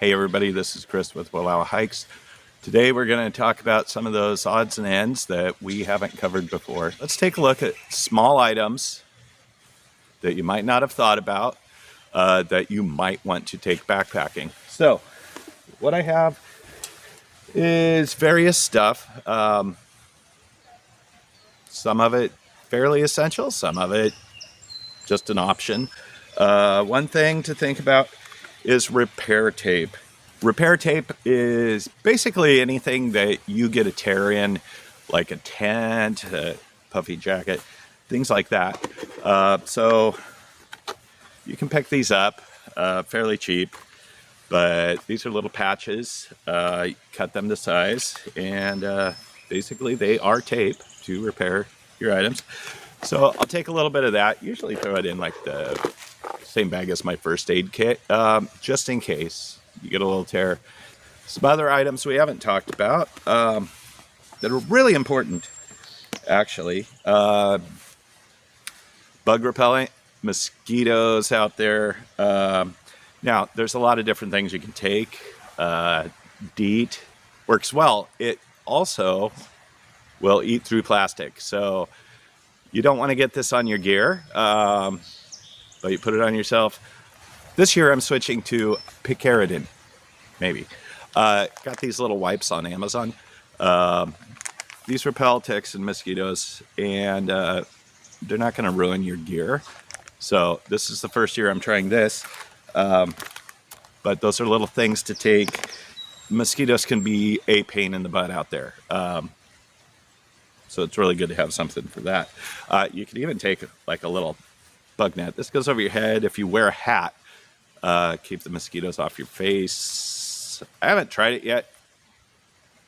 Hey everybody, this is Chris with Wallowa Hikes. Today we're going to talk about some of those odds and ends that we haven't covered before. Let's take a look at small items that you might not have thought about that you might want to take backpacking. So what I have is various stuff. Some of it fairly essential, some of it just an option. One thing to think about is repair tape. Repair tape is basically anything that you get a tear in, like a tent, a puffy jacket, things like that. So you can pick these up fairly cheap, but these are little patches. You cut them to size, and basically they are tape to repair your items. So I'll take a little bit of that, usually throw it in like the same bag as my first aid kit, just in case you get a little tear. Some other items we haven't talked about that are really important, actually. Bug repellent, mosquitoes out there. Now, there's a lot of different things you can take. DEET works well. It also will eat through plastic, so you don't want to get this on your gear, but you put it on yourself. This year I'm switching to picaridin, maybe. Got these little wipes on Amazon. These repel ticks and mosquitoes, and they're not going to ruin your gear. So this is the first year I'm trying this, but those are little things to take. Mosquitoes can be a pain in the butt out there. So it's really good to have something for that. You can even take like a little bug net. This goes over your head. If you wear a hat, keep the mosquitoes off your face. I haven't tried it yet,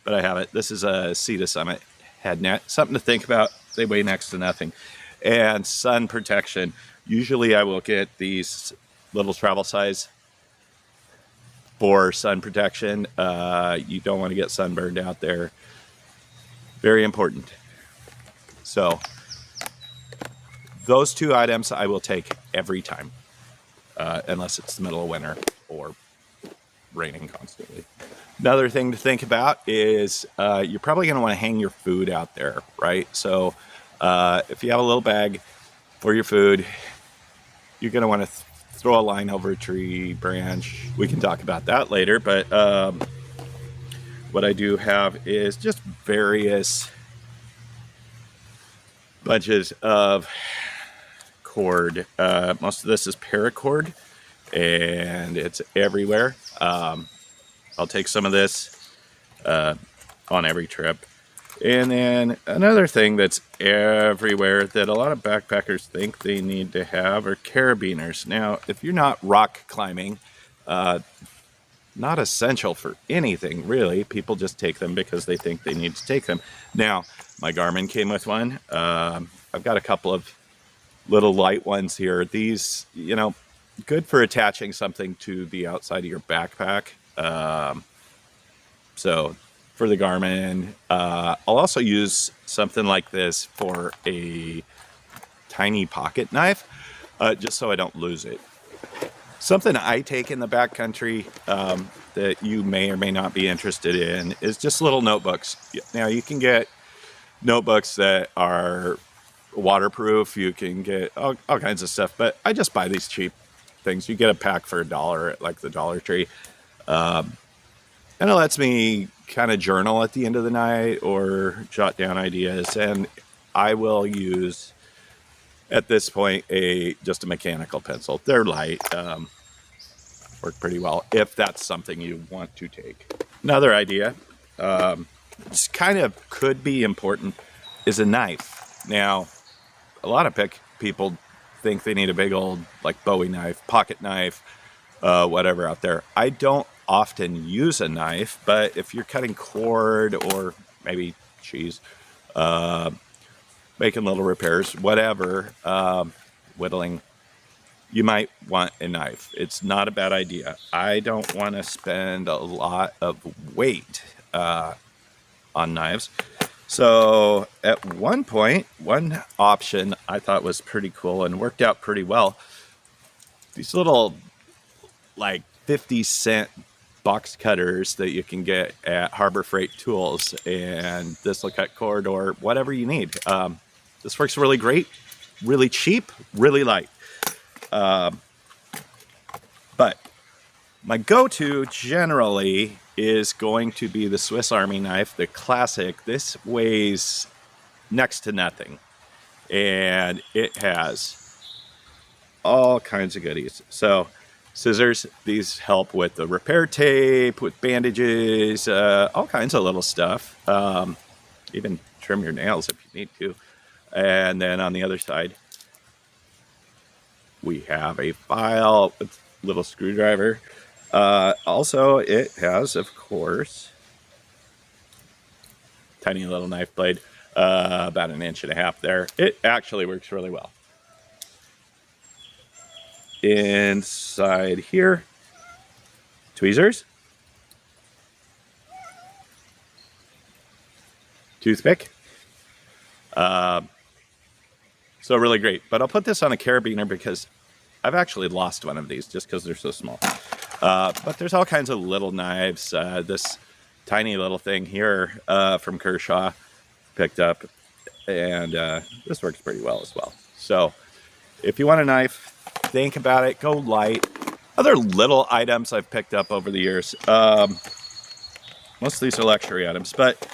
but I have it. This is a Sea to Summit head net. Something to think about. They weigh next to nothing. And sun protection. Usually I will get these little travel size for sun protection. You don't want to get sunburned out there. Very important. So those two items I will take every time, unless it's the middle of winter or raining constantly. Another thing to think about is you're probably going to want to hang your food out there, right? So if you have a little bag for your food, you're going to want to throw a line over a tree branch. We can talk about that later, but what I do have is just various bunches of cord. Most of this is paracord, and it's everywhere. I'll take some of this on every trip. And then another thing that's everywhere that a lot of backpackers think they need to have are carabiners. Now, if you're not rock climbing, not essential for anything, really. People just take them because they think they need to take them. Now, my Garmin came with one. I've got a couple of little light ones here. These, you know, good for attaching something to the outside of your backpack. So for the Garmin, I'll also use something like this for a tiny pocket knife, just so I don't lose it. Something I take in the backcountry that you may or may not be interested in is just little notebooks. Now, you can get notebooks that are waterproof. You can get all kinds of stuff, but I just buy these cheap things. You get a pack for $1 at like the Dollar Tree. And it lets me kind of journal at the end of the night or jot down ideas. And I will use, at this point, just a mechanical pencil. They're light, work pretty well if that's something you want to take. Another idea, this kind of could be important, is a knife. Now, a lot of people think they need a big old like Bowie knife, pocket knife, whatever out there. I don't often use a knife, but if you're cutting cord or maybe cheese, making little repairs, whatever, whittling, you might want a knife. It's not a bad idea. I don't want to spend a lot of weight on knives. So at one point, one option I thought was pretty cool and worked out pretty well. These little like 50-cent box cutters that you can get at Harbor Freight Tools, and this will cut cord or whatever you need. This works really great, really cheap, really light. But my go-to generally is going to be the Swiss Army knife, the classic. This weighs next to nothing, and it has all kinds of goodies. So scissors, these help with the repair tape, with bandages, all kinds of little stuff. Even trim your nails if you need to. And then on the other side, we have a file with a little screwdriver. Also, it has, of course, tiny little knife blade, about 1.5 inches there. It actually works really well. Inside here, tweezers, toothpick. So really great. But I'll put this on a carabiner because I've actually lost one of these just because they're so small. But there's all kinds of little knives. This tiny little thing here from Kershaw picked up, and this works pretty well as well. So if you want a knife, think about it, go light. Other little items I've picked up over the years. Most of these are luxury items, but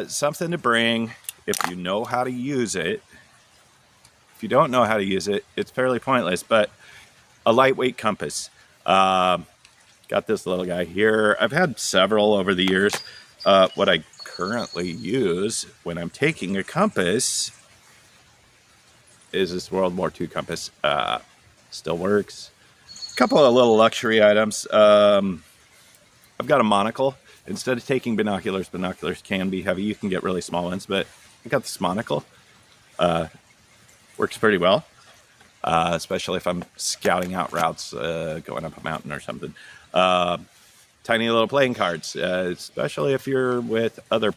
something to bring if you know how to use it. If you don't know how to use it, it's fairly pointless, but a lightweight compass. Got this little guy here. I've had several over the years. What I currently use when I'm taking a compass is this World War II compass. Still works. A couple of little luxury items. I've got a monocle. Instead of taking binoculars, binoculars can be heavy. You can get really small ones, but I got this monocle. Works pretty well, especially if I'm scouting out routes, going up a mountain or something. Tiny little playing cards, especially if you're with other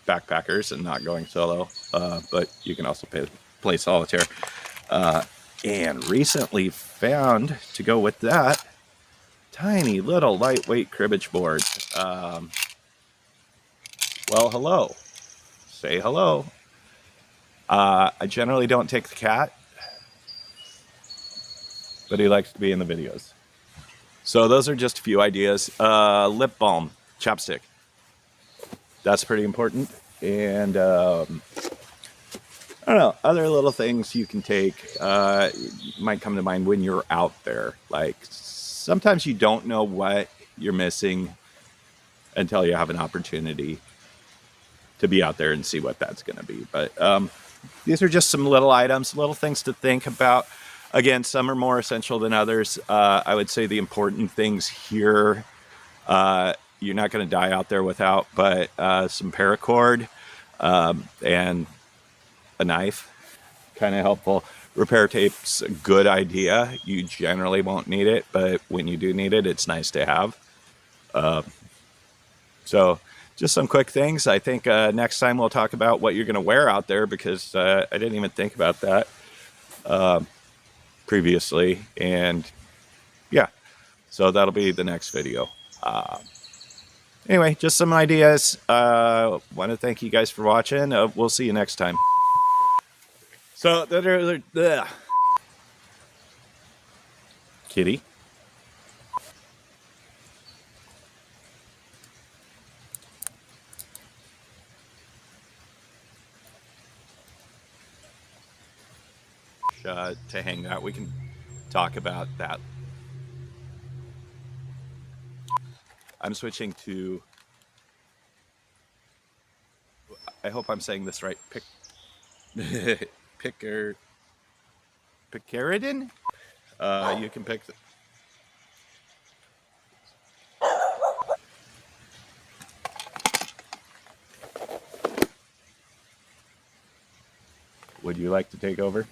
backpackers and not going solo, but you can also play solitaire. And recently found, to go with that, tiny little lightweight cribbage board. Well, hello. Say hello. I generally don't take the cat, but he likes to be in the videos. So those are just a few ideas. Lip balm, chapstick. That's pretty important. And I don't know, other little things you can take might come to mind when you're out there. Like sometimes you don't know what you're missing until you have an opportunity to be out there and see what that's going to be. But these are just some little items, little things to think about. Again, some are more essential than others. I would say the important things here, you're not going to die out there without, but some paracord and a knife, kind of helpful. Repair tape's a good idea. You generally won't need it, but when you do need it, it's nice to have. So just some quick things. I think next time we'll talk about what you're going to wear out there, because I didn't even think about that previously. And yeah, so that'll be the next video. Anyway, just some ideas. Want to thank you guys for watching. We'll see you next time. So, kitty. To hang that, we can talk about that. I'm switching to, I hope I'm saying this right, picaridin? You can pick Would you like to take over?